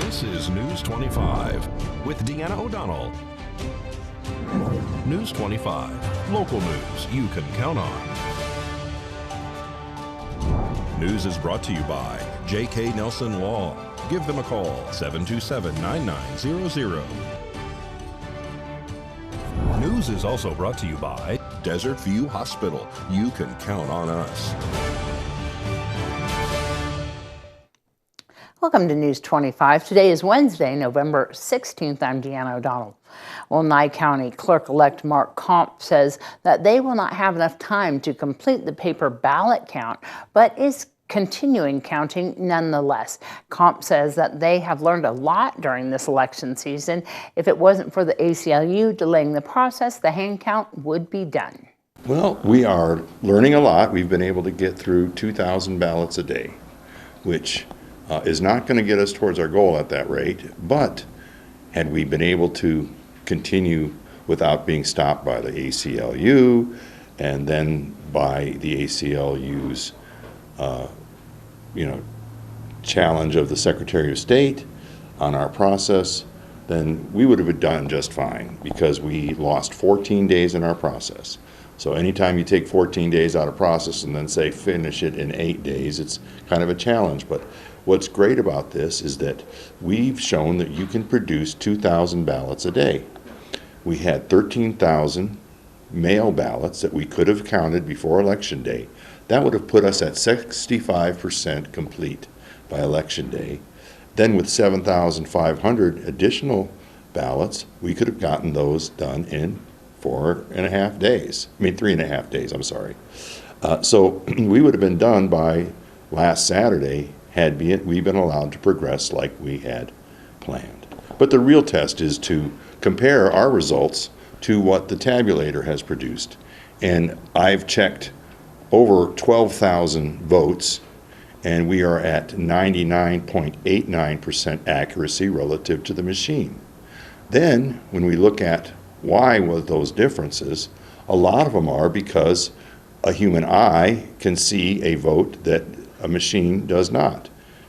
This is News 25 with Deanna O'Donnell. News 25, local news you can count on. News is brought to you by J.K. Nelson Law. Give them a call, 727-9900. News is also brought to you by Desert View Hospital. You can count on us. Welcome to News 25. Today is Wednesday, November 16th. I'm Deanna O'Donnell. Well, Nye County Clerk-elect Mark Comp says that they will not have enough time to complete the paper ballot count, but is continuing counting nonetheless. Comp says that they have learned a lot during this election season. If it wasn't for the ACLU delaying the process, the hand count would be done. Well, we are learning a lot. We've been able to get through 2,000 ballots a day, which is not going to get us towards our goal at that rate, but had we been able to continue without being stopped by the ACLU and then by the ACLU's challenge of the Secretary of State on our process, then we would have done just fine, because we lost 14 days in our process. So anytime you take 14 days out of process and then say finish it in 8 days, it's kind of a challenge. But what's great about this is that we've shown that you can produce 2,000 ballots a day. We had 13,000 mail ballots that we could have counted before Election Day. That would have put us at 65% complete by Election Day. Then with 7,500 additional ballots, we could have gotten those done in 3.5 days, I'm sorry. So we would have been done by last Saturday had we been allowed to progress like we had planned. But the real test is to compare our results to what the tabulator has produced. And I've checked over 12,000 votes, and we are at 99.89% accuracy relative to the machine. Then, when we look at why were those differences, a lot of them are because a human eye can see a vote that a machine does not.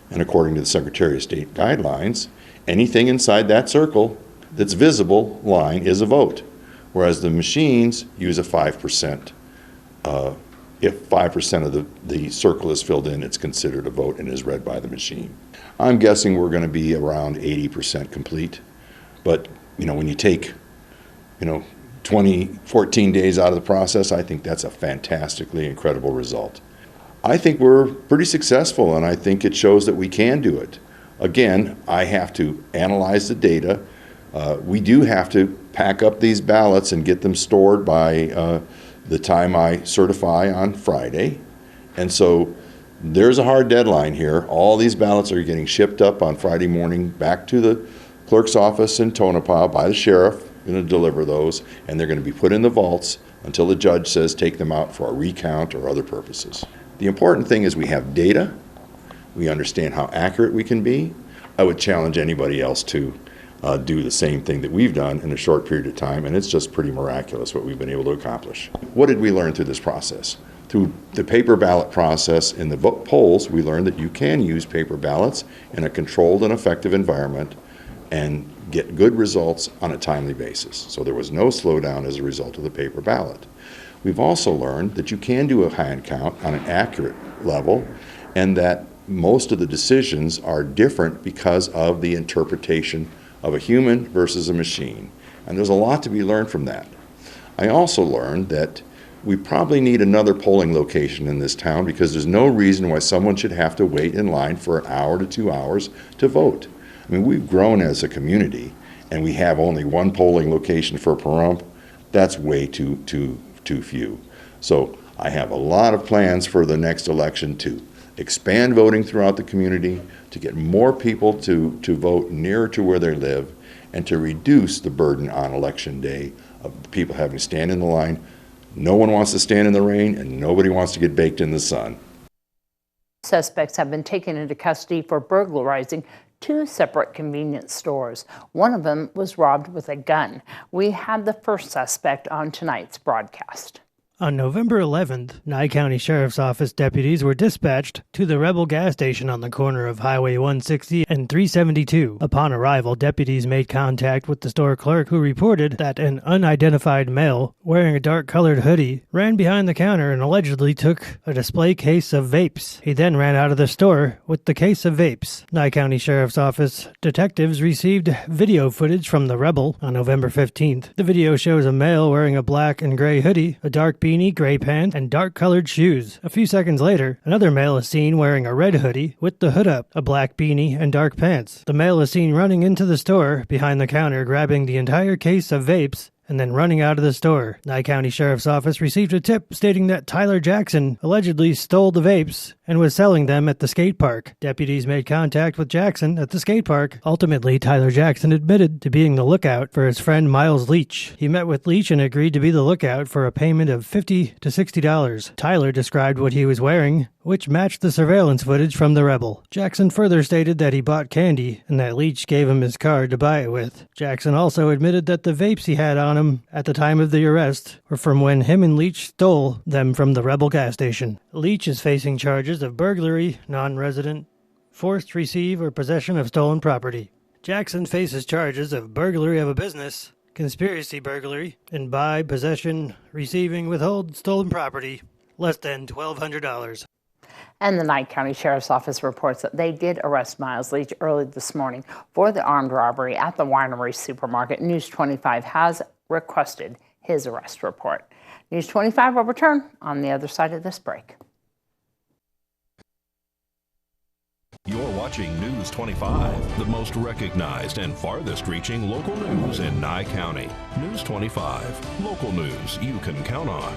And according to the Secretary of State guidelines, anything inside that circle that's visible line is a vote, whereas the machines use a 5%. If 5% of the circle is filled in, it's considered a vote and is read by the machine. I'm guessing we're going to be around 80% complete. But, when you take, 14 days out of the process, I think that's a fantastically incredible result. I think we're pretty successful, and I think it shows that we can do it. Again, I have to analyze the data. We do have to pack up these ballots and get them stored by the time I certify on Friday. And so there's a hard deadline here. All these ballots are getting shipped up on Friday morning back to the clerk's office in Tonopah by the sheriff. Going to deliver those, and they're going to be put in the vaults until the judge says take them out for a recount or other purposes. The important thing is we have data. We understand how accurate we can be. I would challenge anybody else to do the same thing that we've done in a short period of time, and it's just pretty miraculous what we've been able to accomplish. What did we learn through this process? Through the paper ballot process in the polls, we learned that you can use paper ballots in a controlled and effective environment and get good results on a timely basis. So there was no slowdown as a result of the paper ballot. We've also learned that you can do a hand count on an accurate level, and that most of the decisions are different because of the interpretation of a human versus a machine. And there's a lot to be learned from that. I also learned that we probably need another polling location in this town, because there's no reason why someone should have to wait in line for an hour to 2 hours to vote. We've grown as a community, and we have only one polling location for Pahrump. That's way too few. So I have a lot of plans for the next election to expand voting throughout the community, to get more people to vote nearer to where they live, and to reduce the burden on Election Day of people having to stand in the line. No one wants to stand in the rain, and nobody wants to get baked in the sun. Suspects have been taken into custody for burglarizing 2 separate convenience stores. One of them was robbed with a gun. We have the first suspect on tonight's broadcast. On November 11th, Nye County Sheriff's Office deputies were dispatched to the Rebel gas station on the corner of Highway 160 and 372. Upon arrival, deputies made contact with the store clerk, who reported that an unidentified male wearing a dark-colored hoodie ran behind the counter and allegedly took a display case of vapes. He then ran out of the store with the case of vapes. Nye County Sheriff's Office detectives received video footage from the Rebel on November 15th. The video shows a male wearing a black and gray hoodie, a dark beanie, gray pants, and dark-colored shoes. A few seconds later, another male is seen wearing a red hoodie with the hood up, a black beanie, and dark pants. The male is seen running into the store behind the counter, grabbing the entire case of vapes and then running out of the store. Nye County Sheriff's Office received a tip stating that Tyler Jackson allegedly stole the vapes and was selling them at the skate park. Deputies made contact with Jackson at the skate park. Ultimately, Tyler Jackson admitted to being the lookout for his friend Miles Leach. He met with Leach and agreed to be the lookout for a payment of $50 to $60. Tyler described what he was wearing, which matched the surveillance footage from the Rebel. Jackson further stated that he bought candy and that Leach gave him his card to buy it with. Jackson also admitted that the vapes he had on him at the time of the arrest were from when him and Leach stole them from the Rebel gas station. Leach is facing charges of burglary, non-resident, forced receive or possession of stolen property. Jackson faces charges of burglary of a business, conspiracy burglary, and buy, possession, receiving, withhold stolen property less than $1,200. And the Nye County Sheriff's Office reports that they did arrest Miles Leach early this morning for the armed robbery at the Winery Supermarket. News 25 has requested his arrest report. News 25 will return on the other side of this break. You're watching News 25, the most recognized and farthest reaching local news in Nye County. News 25, local news you can count on.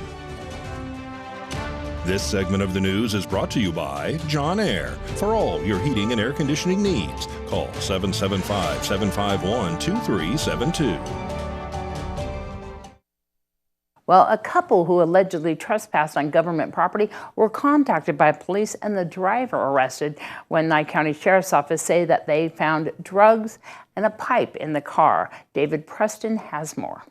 This segment of the news is brought to you by John Air. For all your heating and air conditioning needs, call 775-751-2372. Well, a couple who allegedly trespassed on government property were contacted by police and the driver arrested when Nye County Sheriff's Office say that they found drugs and a pipe in the car. David Preston has more.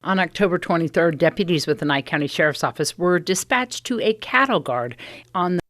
On October 23rd, deputies with the Nye County Sheriff's Office were dispatched to a cattle guard on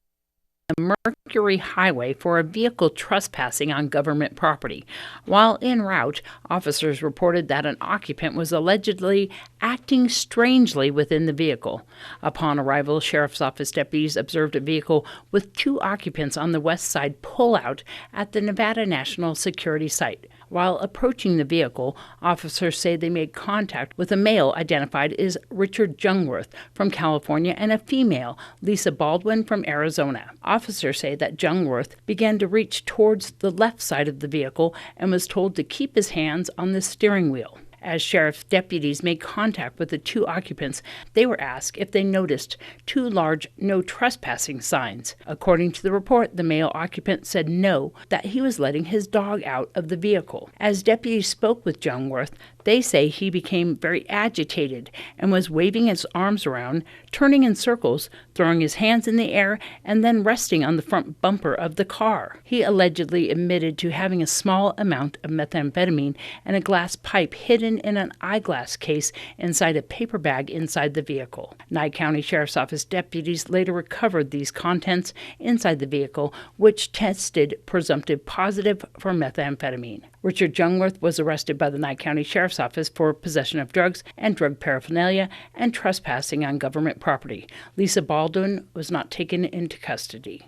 the Mercury Highway for a vehicle trespassing on government property. While en route, officers reported that an occupant was allegedly acting strangely within the vehicle. Upon arrival, Sheriff's Office deputies observed a vehicle with two occupants on the west side pull out at the Nevada National Security Site. While approaching the vehicle, officers say they made contact with a male identified as Richard Jungworth from California and a female, Lisa Baldwin, from Arizona. Officers say that Jungworth began to reach towards the left side of the vehicle and was told to keep his hands on the steering wheel. As sheriff's deputies made contact with the two occupants, they were asked if they noticed two large no trespassing signs. According to the report, the male occupant said no, that he was letting his dog out of the vehicle. As deputies spoke with Jungworth, they say he became very agitated and was waving his arms around, turning in circles, throwing his hands in the air, and then resting on the front bumper of the car. He allegedly admitted to having a small amount of methamphetamine and a glass pipe hidden in an eyeglass case inside a paper bag inside the vehicle. Nye County Sheriff's Office deputies later recovered these contents inside the vehicle, which tested presumptive positive for methamphetamine. Richard Jungworth was arrested by the Nye County Sheriff's Office for possession of drugs and drug paraphernalia and trespassing on government property. Lisa Baldwin was not taken into custody.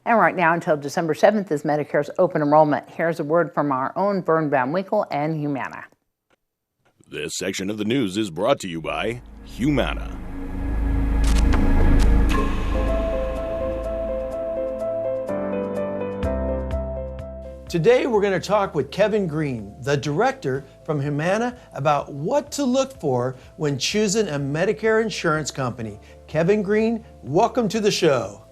And right now until December 7th is Medicare's open enrollment. Here's a word from our own Vern Van Winkle and Humana. This section of the news is brought to you by Humana. Today we're going to talk with Kevin Green, the director from Humana, about what to look for when choosing a Medicare insurance company. Kevin Green, welcome to the show.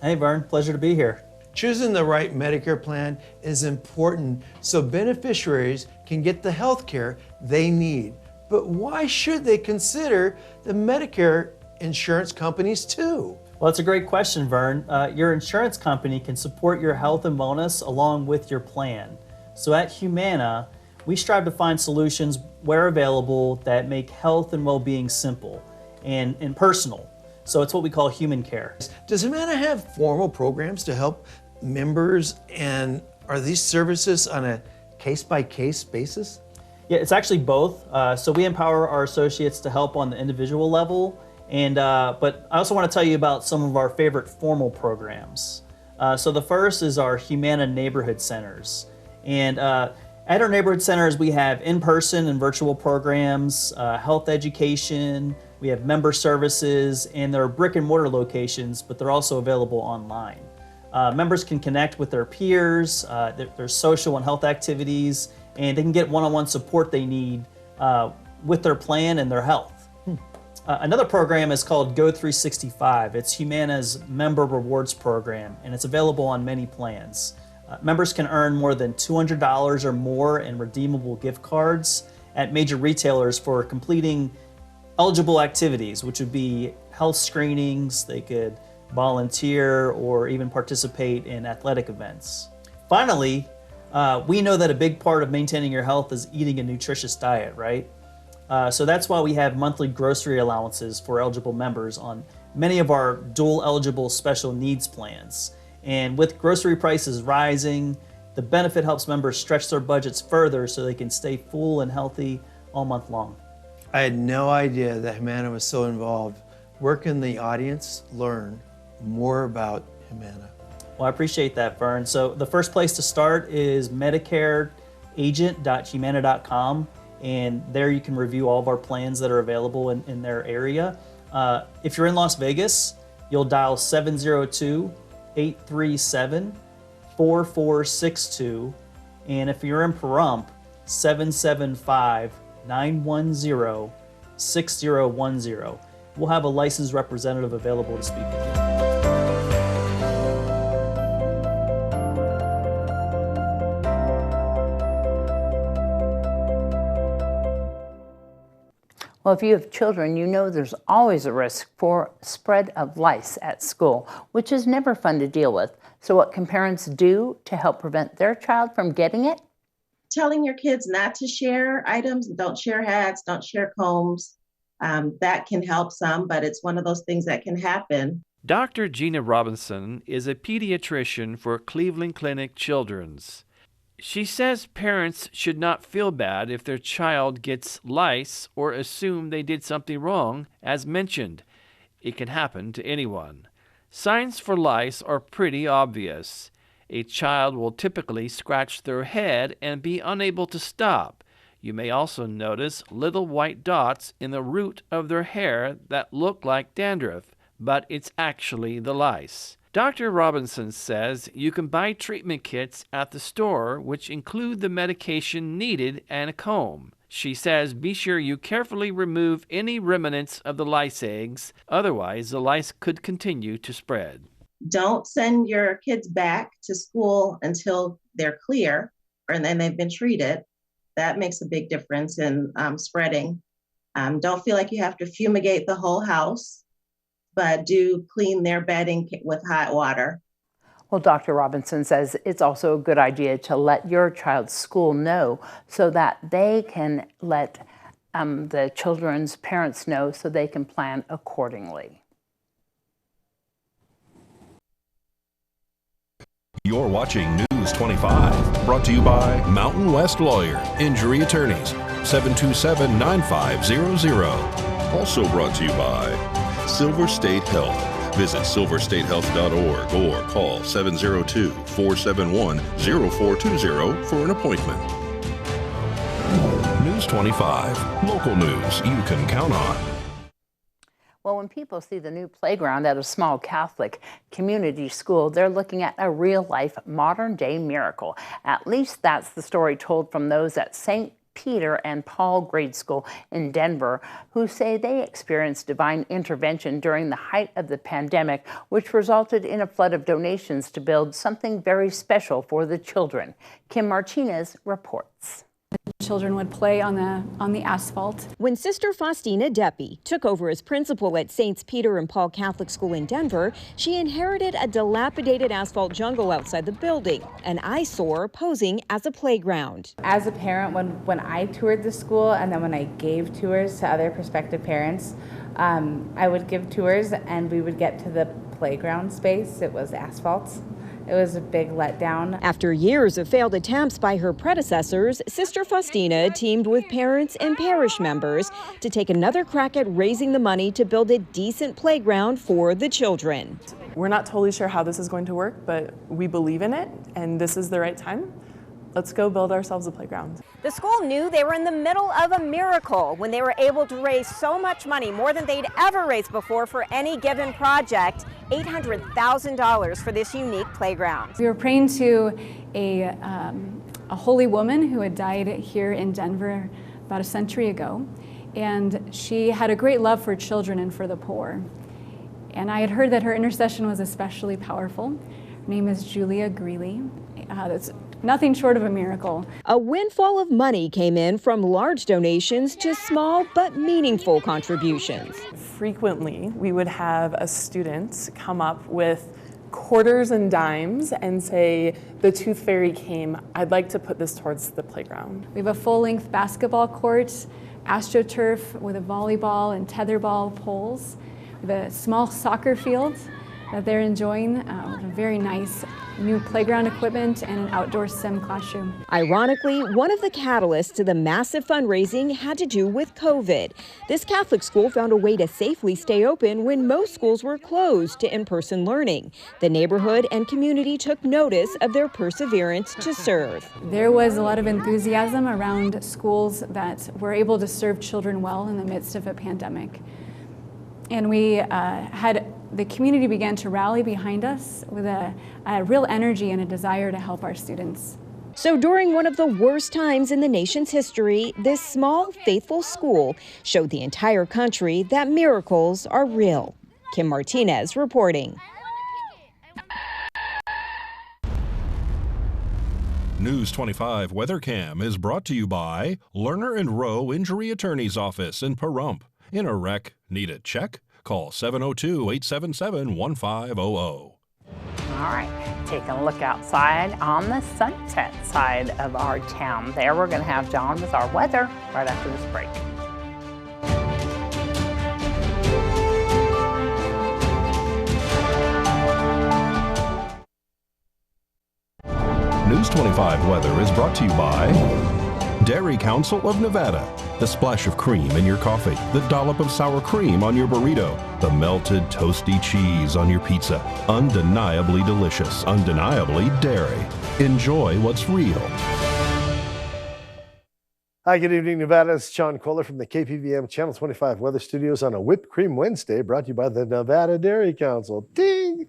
Hey Vern, pleasure to be here. Choosing the right Medicare plan is important so beneficiaries can get the health care they need. But why should they consider the Medicare insurance companies too? Well, that's a great question, Vern. Your insurance company can support your health and wellness along with your plan. So at Humana, we strive to find solutions where available that make health and well-being simple. and personal. So it's what we call human care. Does Humana have formal programs to help members, and are these services on a case-by-case basis? Yeah, it's actually both. So we empower our associates to help on the individual level, and but I also want to tell you about some of our favorite formal programs. So the first is our Humana Neighborhood Centers. And at our neighborhood centers, we have in-person and virtual programs, health education, we have member services, and there are brick and mortar locations, but they're also available online. Members can connect with their peers, there's social and health activities, and they can get one-on-one support they need with their plan and their health. Another program is called Go365. It's Humana's member rewards program, and it's available on many plans. Members can earn more than $200 or more in redeemable gift cards at major retailers for completing eligible activities, which would be health screenings. They could volunteer or even participate in athletic events. Finally, we know that a big part of maintaining your health is eating a nutritious diet, right? So that's why we have monthly grocery allowances for eligible members on many of our dual eligible special needs plans. And with grocery prices rising, the benefit helps members stretch their budgets further so they can stay full and healthy all month long. I had no idea that Humana was so involved. Where can the audience learn more about Humana? Well, I appreciate that, Vern. So the first place to start is medicareagent.humana.com. And there you can review all of our plans that are available in their area. If you're in Las Vegas, you'll dial 702-837-4462. And if you're in Pahrump, 775-910-6010. We'll have a licensed representative available to speak with you. Well, if you have children, you know there's always a risk for spread of lice at school, which is never fun to deal with. So what can parents do to help prevent their child from getting it? Telling your kids not to share items, don't share hats, don't share combs. That can help some, but it's one of those things that can happen. Dr. Gina Robinson is a pediatrician for Cleveland Clinic Children's. She says parents should not feel bad if their child gets lice or assume they did something wrong, as mentioned. It can happen to anyone. Signs for lice are pretty obvious. A child will typically scratch their head and be unable to stop. You may also notice little white dots in the root of their hair that look like dandruff, but it's actually the lice. Dr. Robinson says you can buy treatment kits at the store which include the medication needed and a comb. She says be sure you carefully remove any remnants of the lice eggs, otherwise the lice could continue to spread. Don't send your kids back to school until they're clear and then they've been treated. That makes a big difference in spreading. Don't feel like you have to fumigate the whole house, but do clean their bedding with hot water. Well, Dr. Robinson says it's also a good idea to let your child's school know so that they can let the children's parents know so they can plan accordingly. You're watching News 25, brought to you by Mountain West Lawyer, Injury Attorneys, 727-9500. Also brought to you by Silver State Health. Visit silverstatehealth.org or call 702-471-0420 for an appointment. News 25, local news you can count on. Well, when people see the new playground at a small Catholic community school, they're looking at a real-life, modern-day miracle. At least that's the story told from those at St. Peter and Paul Grade School in Denver, who say they experienced divine intervention during the height of the pandemic, which resulted in a flood of donations to build something very special for the children. Kim Martinez reports. Children would play on the asphalt. When Sister Faustina Deppy took over as principal at St. Peter and Paul Catholic School in Denver, she inherited a dilapidated asphalt jungle outside the building, an eyesore posing as a playground. As a parent, when I toured the school and then when I gave tours to other prospective parents, I would give tours and we would get to the playground space. It was asphalt. It was a big letdown. After years of failed attempts by her predecessors, Sister Faustina teamed with parents and parish members to take another crack at raising the money to build a decent playground for the children. We're not totally sure how this is going to work, but we believe in it, and this is the right time. Let's go build ourselves a playground. The school knew they were in the middle of a miracle when they were able to raise so much money, more than they'd ever raised before for any given project, $800,000 for this unique playground. We were praying to a holy woman who had died here in Denver about a century ago, and she had a great love for children and for the poor. And I had heard that her intercession was especially powerful. Her name is Julia Greeley. That's nothing short of a miracle. A windfall of money came in from large donations to small but meaningful contributions. Frequently, we would have a student come up with quarters and dimes and say, the tooth fairy came, I'd like to put this towards the playground. We have a full-length basketball court, AstroTurf with a volleyball and tetherball poles. We have a small soccer field that they're enjoying, with a very nice new playground equipment and an outdoor STEM classroom. Ironically, one of the catalysts to the massive fundraising had to do with COVID. This Catholic school found a way to safely stay open when most schools were closed to in-person learning. The neighborhood and community took notice of their perseverance to serve. There was a lot of enthusiasm around schools that were able to serve children well in the midst of a pandemic. And the community began to rally behind us with a real energy and a desire to help our students. So during one of the worst times in the nation's history, this small, faithful school showed the entire country that miracles are real. Kim Martinez reporting. News 25 Weather Cam is brought to you by Lerner and Rowe Injury Attorney's Office in Pahrump. In a wreck, need a check? Call 702-877-1500. All right, taking a look outside on the Sunset side of our town. There we're going to have John with our weather right after this break. News 25 weather is brought to you by Dairy Council of Nevada. The splash of cream in your coffee, the dollop of sour cream on your burrito, the melted toasty cheese on your pizza. Undeniably delicious, undeniably dairy. Enjoy what's real. Hi, good evening, Nevada. It's Sean Kohler from the KPVM Channel 25 Weather Studios on a Whipped Cream Wednesday, brought to you by the Nevada Dairy Council. Ding!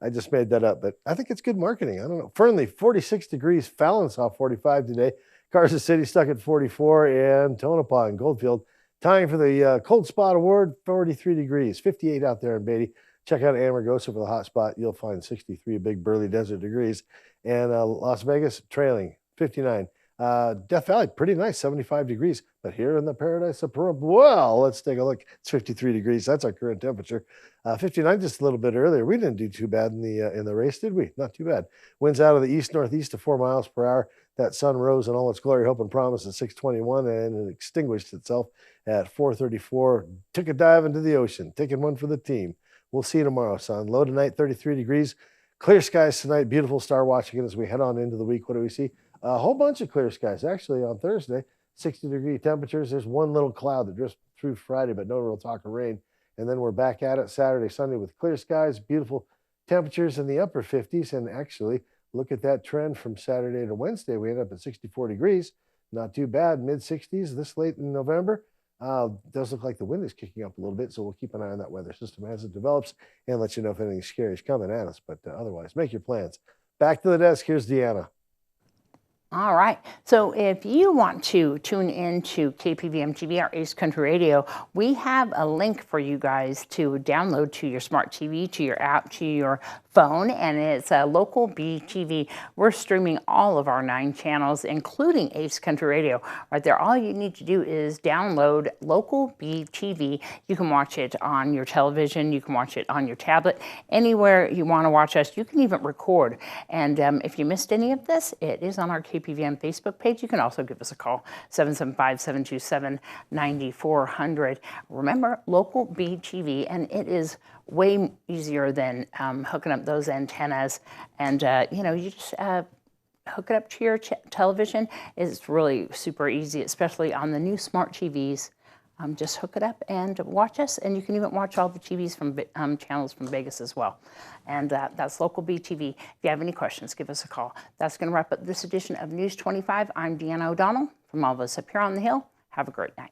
I just made that up, but I think it's good marketing. I don't know. Fernley, 46 degrees. Fallon saw 45 today. Carson City stuck at 44, and Tonopah and Goldfield tying for the Cold Spot Award, 43 degrees, 58 out there in Beatty. Check out Amargosa for the hot spot. You'll find 63 big burly desert degrees. And Las Vegas trailing, 59. Death Valley, pretty nice, 75 degrees. But here in the paradise of Pahrump, well, let's take a look. It's 53 degrees. That's our current temperature. 59 just a little bit earlier. We didn't do too bad in the race, did we? Not too bad. Winds out of the east-northeast to 4 miles per hour. That sun rose in all its glory, hope, and promise at 6:21, and it extinguished itself at 4:34. Took a dive into the ocean, taking one for the team. We'll see you tomorrow, son. Low tonight, 33 degrees. Clear skies tonight. Beautiful star watching as we head on into the week. What do we see? A whole bunch of clear skies. Actually, on Thursday, 60-degree temperatures. There's one little cloud that drifts through Friday, but no real talk of rain. And then we're back at it Saturday, Sunday with clear skies, beautiful temperatures in the upper 50s, and actually, look at that trend from Saturday to Wednesday. We end up at 64 degrees. Not too bad. Mid-60s this late in November. Does look like the wind is kicking up a little bit, so we'll keep an eye on that weather system as it develops and let you know if anything scary is coming at us. But otherwise, make your plans. Back to the desk. Here's Deanna. All right. So if you want to tune in to KPVM TV, our Ace Country Radio, we have a link for you guys to download to your smart TV, to your app, to your phone, and it's Local BTV. We're streaming all of our 9 channels, including Ace Country Radio. Right there, all you need to do is download Local BTV. You can watch it on your television, you can watch it on your tablet, anywhere you want to watch us. You can even record. And if you missed any of this, it is on our KPVM Facebook page. You can also give us a call, 775-727-9400. Remember, Local BTV, and it is way easier than hooking up those antennas. And, you just hook it up to your television. It's really super easy, especially on the new smart TVs. Just hook it up and watch us, and you can even watch all the TVs from channels from Vegas as well. And that's Local BTV. If you have any questions, give us a call. That's going to wrap up this edition of News 25. I'm Deanna O'Donnell. From all of us up here on the Hill, have a great night.